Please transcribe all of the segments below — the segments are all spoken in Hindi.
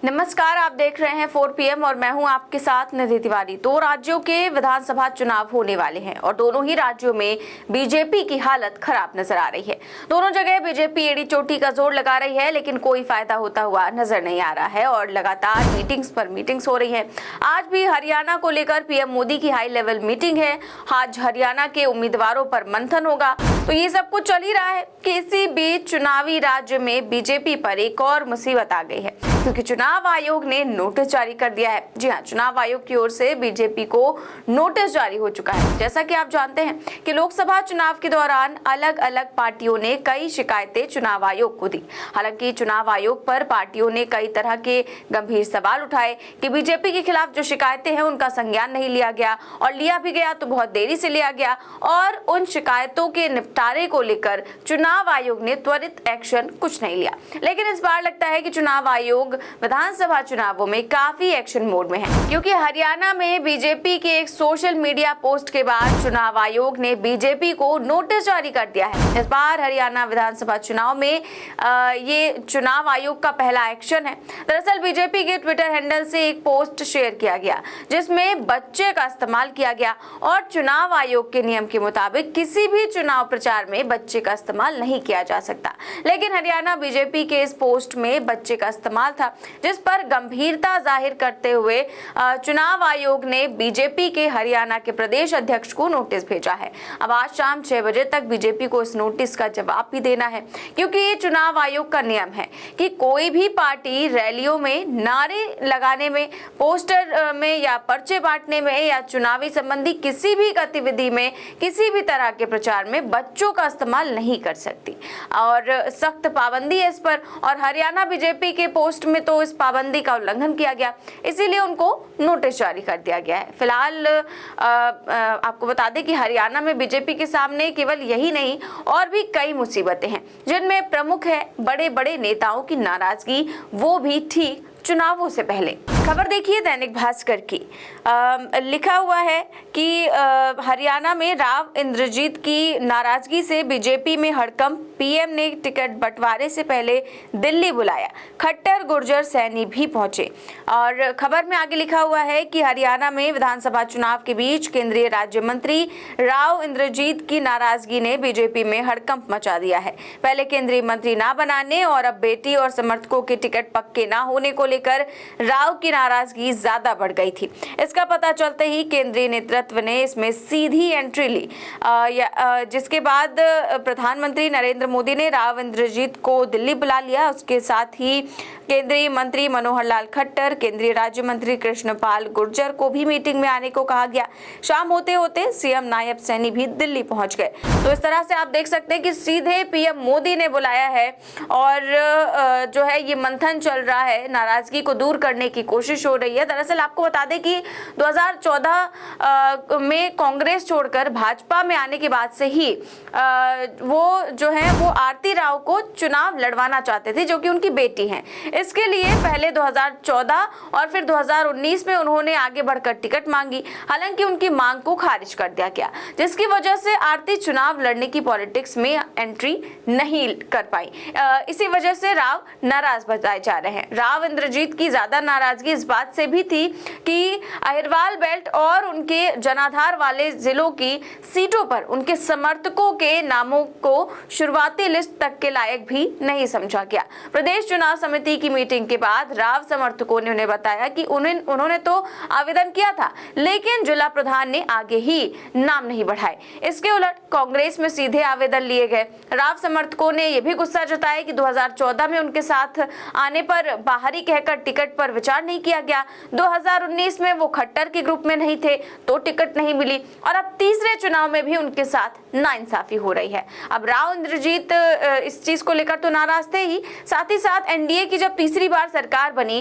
नमस्कार, आप देख रहे हैं 4 PM और मैं हूं आपके साथ निधि तिवारी। 2 राज्यों के विधानसभा चुनाव होने वाले हैं और दोनों ही राज्यों में बीजेपी की हालत खराब नजर आ रही है। दोनों जगह बीजेपी एड़ी चोटी का जोर लगा रही है, लेकिन कोई फायदा होता हुआ नजर नहीं आ रहा है और लगातार मीटिंग्स पर मीटिंग्स हो रही है। आज भी हरियाणा को लेकर पीएम मोदी की हाई लेवल मीटिंग है। आज हरियाणा के उम्मीदवारों पर मंथन होगा। तो ये सब कुछ चल ही रहा है कि इसी बीच चुनावी राज्य में बीजेपी पर एक और मुसीबत आ गई है, क्योंकि चुनाव आयोग ने नोटिस जारी कर दिया है। जी हां, चुनाव आयोग की ओर से बीजेपी को नोटिस जारी हो चुका है। जैसा कि आप जानते हैं कि लोकसभा चुनाव के दौरान अलग अलग पार्टियों ने कई शिकायतें चुनाव आयोग को दी। हालांकि चुनाव आयोग पर पार्टियों ने कई तरह के गंभीर सवाल उठाए कि बीजेपी के खिलाफ जो शिकायतें हैं उनका संज्ञान नहीं लिया गया, और लिया भी गया तो बहुत देरी से लिया गया, और उन शिकायतों के निपटारे को लेकर चुनाव आयोग ने त्वरित एक्शन कुछ नहीं लिया। लेकिन इस बार लगता है कि चुनाव आयोग विधानसभा चुनावों में काफी एक्शन मोड में है, क्योंकि हरियाणा में बीजेपी के एक सोशल मीडिया पोस्ट के बाद चुनाव आयोग ने बीजेपी को नोटिस जारी कर दिया है। इस बार हरियाणा विधानसभा चुनाव में ये चुनाव आयोग का पहला एक्शन है। दरअसल बीजेपी के ट्विटर हैंडल से एक पोस्ट शेयर किया गया जिसमें बच्चे का इस्तेमाल किया गया, और चुनाव आयोग के नियम के मुताबिक किसी भी चुनाव प्रचार में बच्चे का इस्तेमाल नहीं किया जा सकता। लेकिन हरियाणा बीजेपी के इस पोस्ट में बच्चे का इस्तेमाल था, जिस पर गंभीरता जाहिर करते हुए चुनाव आयोग ने बीजेपी के हरियाणा के प्रदेश अध्यक्ष को नोटिस भेजा है। अब आज शाम 6 बजे तक बीजेपी को इस नोटिस का जवाब भी देना है, क्योंकि ये चुनाव आयोग का नियम है कि कोई भी पार्टी रैलियों में, नारे लगाने में, पोस्टर में या पर्चे बांटने में या चुनावी संबंधी किसी भी गतिविधि में, किसी भी तरह के प्रचार में बच्चों का इस्तेमाल नहीं कर सकती, और सख्त पाबंदी है इस पर। और हरियाणा बीजेपी के पोस्ट में तो इस पाबंदी का उल्लंघन किया गया, इसीलिए उनको नोटिस जारी कर दिया गया है। फिलहाल आपको बता दें कि हरियाणा में बीजेपी के सामने केवल यही नहीं और भी कई मुसीबतें हैं, जिनमें प्रमुख है बड़े बड़े नेताओं की नाराजगी, वो भी ठीक चुनावों से पहले। खबर देखिए दैनिक भास्कर की। लिखा हुआ है कि हरियाणा में राव इंद्रजीत की नाराजगी से बीजेपी में हड़कंप, पीएम ने टिकट बंटवारे से पहले दिल्ली बुलाया, खट्टर, गुर्जर, सैनी भी पहुंचे। और खबर में आगे लिखा हुआ है कि हरियाणा में विधानसभा चुनाव के बीच केंद्रीय राज्य मंत्री राव इंद्रजीत की नाराजगी ने बीजेपी में हड़कंप मचा दिया है। पहले केंद्रीय मंत्री ना बनाने और अब बेटी और समर्थकों के टिकट पक्के ना होने को लेकर राव की नाराजगी ज्यादा बढ़ गई थी। इसका पता चलते ही केंद्रीय नेतृत्व ने इसमें सीधी एंट्री ली, जिसके बाद प्रधानमंत्री नरेंद्र मोदी ने राव इंद्रजीत को दिल्ली बुला लिया। उसके साथ ही केंद्रीय मंत्री मनोहर लाल खट्टर, केंद्रीय राज्य मंत्री कृष्णपाल गुर्जर को भी मीटिंग में आने को कहा गया। शाम होते होते सीएम नायब सैनी भी दिल्ली पहुंच गए। तो इस तरह से आप देख सकते हैं कि सीधे पीएम मोदी ने बुलाया है, और जो है ये मंथन चल रहा है, नाराजगी को दूर करने की कोशिश हो रही है। दरअसल आपको बता दें कि 2014 में कांग्रेस छोड़कर भाजपा में आने के बाद से ही वो आरती राव को चुनाव लड़वाना चाहते थे, जो कि उनकी बेटी हैं। इसके लिए पहले 2014 और फिर 2019 में उन्होंने आगे बढ़कर टिकट मांगी। हालांकि उनकी मांग को खारिज कर दिया गया, जिसकी वजह से आरती चुनाव लड़ने की पॉलिटिक्स में एंट्री नहीं कर पाई। इसी वजह से राव नाराज बताए जा रहे हैं। राव इंद्रजीत की ज्यादा नाराजगी इस बात से भी थी कि अहिरवाल बेल्ट और उनके जनाधार वाले जिलों की सीटों पर उनके समर्थकों के नामों को शुरुआती लिस्ट तक के लायक भी नहीं समझा गया। प्रदेश चुनाव समिति की मीटिंग के बाद राव समर्थकों ने उन्हें बताया कि उन्होंने तो आवेदन किया था, लेकिन जिला प्रधान ने आगे ही नाम नहीं बढ़ाए। इसके उलट कांग्रेस में सीधे आवेदन लिए गए। राव समर्थकों ने यह भी गुस्सा जताया कि 2014 में उनके साथ आने पर बाहरी कहकर टिकट पर विचार नहीं किया गया। 2019 में वो खट्टर के ग्रुप में नहीं थे तो टिकट नहीं मिली, और अब तीसरे चुनाव में भी उनके साथ नाइंसाफी हो रही है। अब राव इंद्रजीत इस चीज को लेकर तो नाराज थे ही, साथ ही साथ एनडीए की जब तीसरी बार सरकार बनी,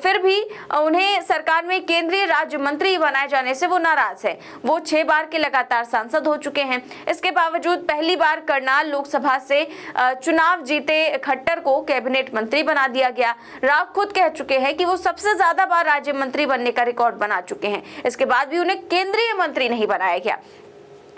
फिर भी उन्हें सरकार में केंद्रीय राज्य मंत्री बनाए जाने से वो नाराज है। वो 6 बार के लगातार सांसद हो चुके हैं। इसके बावजूद पहली बार करनाल लोकसभा से चुनाव जीते खट्टर को कैबिनेट मंत्री बना दिया गया। राव खुद कह चुके हैं कि वो सबसे ज्यादा बार राज्य मंत्री बनने का रिकॉर्ड बना चुके हैं। इसके बाद भी उन्हें केंद्रीय मंत्री नहीं बनाया गया।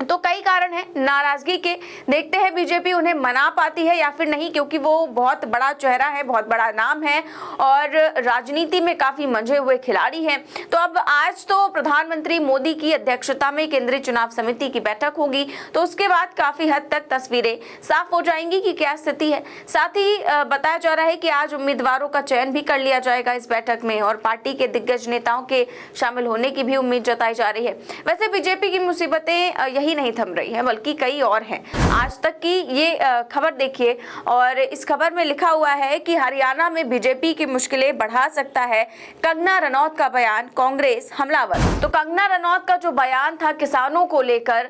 तो कई कारण हैं नाराजगी के। देखते हैं बीजेपी उन्हें मना पाती है या फिर नहीं, क्योंकि वो बहुत बड़ा चेहरा है, बहुत बड़ा नाम है और राजनीति में काफी मंझे हुए खिलाड़ी हैं। तो अब आज तो प्रधानमंत्री मोदी की अध्यक्षता में केंद्रीय चुनाव समिति की बैठक होगी, तो उसके बाद काफी हद तक तस्वीरें साफ हो जाएंगी कि क्या स्थिति है। साथ ही बताया जा रहा है कि आज उम्मीदवारों का चयन भी कर लिया जाएगा इस बैठक में और पार्टी के दिग्गज नेताओं के शामिल होने की भी उम्मीद जताई जा रही है। वैसे बीजेपी की मुसीबतें यही नहीं थम रही है, बल्कि कई और हैं। आज तक की ये खबर देखिए और इस खबर में लिखा हुआ है कि हरियाणा में बीजेपी की मुश्किलें बढ़ा सकता है कंगना रनौत का बयान, कांग्रेस हमलावर। तो कंगना रनौत का जो बयान था किसानों को लेकर,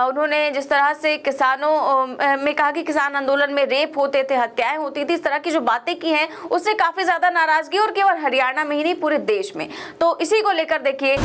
उन्होंने जिस तरह से किसानों में कहा कि किसान आंदोलन में रेप होते थे, हत्याएं होती थी, इस तरह की जो बातें की हैं उससे काफी ज्यादा नाराजगी, और केवल हरियाणा में ही नहीं पूरे देश में। तो इसी को लेकर देखिए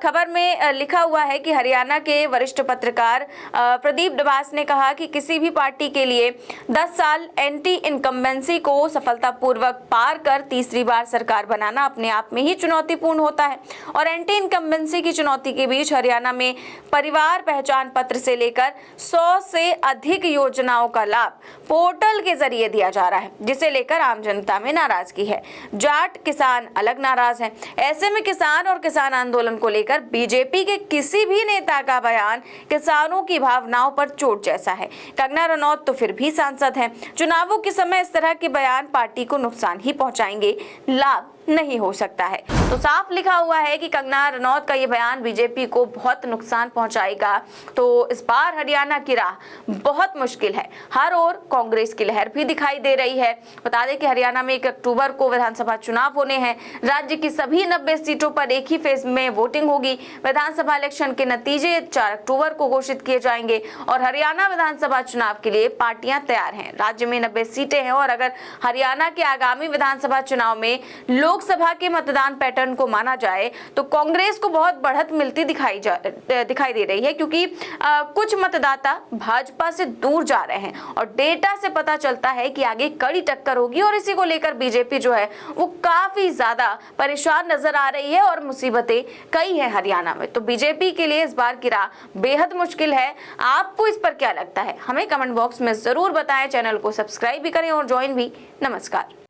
खबर में लिखा हुआ है कि हरियाणा के वरिष्ठ पत्रकार प्रदीप डबास ने कहा कि किसी भी पार्टी के लिए 10 साल एंटी इनकम्बेंसी को सफलतापूर्वक पार कर तीसरी बार सरकार बनाना अपने आप में ही चुनौतीपूर्ण होता है और एंटी इनकम्बेंसी की चुनौती के बीच हरियाणा में परिवार पहचान पत्र से लेकर 100 से अधिक योजनाओं का लाभ पोर्टल के जरिए दिया जा रहा है, जिसे लेकर आम जनता में नाराजगी है। जाट किसान अलग नाराज हैं। ऐसे में किसान और किसान आंदोलन को लेकर बीजेपी के किसी भी नेता का बयान किसानों की भावनाओं पर चोट जैसा है। कंगना रनौत तो फिर भी सांसद हैं। चुनावों के समय इस तरह के बयान पार्टी को नुकसान ही पहुंचाएंगे, लाभ नहीं हो सकता है। तो साफ लिखा हुआ है कि कंगना रनौत का ये बयान बीजेपी को बहुत नुकसान पहुंचाएगा। तो इस बार हरियाणा की राह बहुत मुश्किल है। हर ओर कांग्रेस की लहर भी दिखाई दे रही है। बता दें कि हरियाणा में 1 अक्टूबर को विधानसभा चुनाव होने हैं। राज्य की सभी 90 सीटों पर एक ही फेज में वोटिंग होगी। विधानसभा इलेक्शन के नतीजे 4 अक्टूबर को घोषित किए जाएंगे और हरियाणा विधानसभा चुनाव के लिए पार्टियां तैयार हैं। राज्य में 90 सीटें हैं और अगर हरियाणा के आगामी विधानसभा चुनाव में लोकसभा के मतदान पैटर्न को माना जाए तो कांग्रेस को बहुत बढ़त मिलती दिखाई दे रही है, क्योंकि कुछ मतदाता भाजपा से दूर जा रहे हैं और डेटा से पता चलता है कि आगे कड़ी टक्कर होगी और इसी को लेकर बीजेपी जो है वो काफी ज्यादा परेशान नजर आ रही है और मुसीबतें कई हैं हरियाणा में। तो बीजेपी के लिए इस बार की राह बेहद मुश्किल है। आपको इस पर क्या लगता है हमें कमेंट बॉक्स में जरूर बताएं। चैनल को सब्सक्राइब भी करें और ज्वाइन भी। नमस्कार।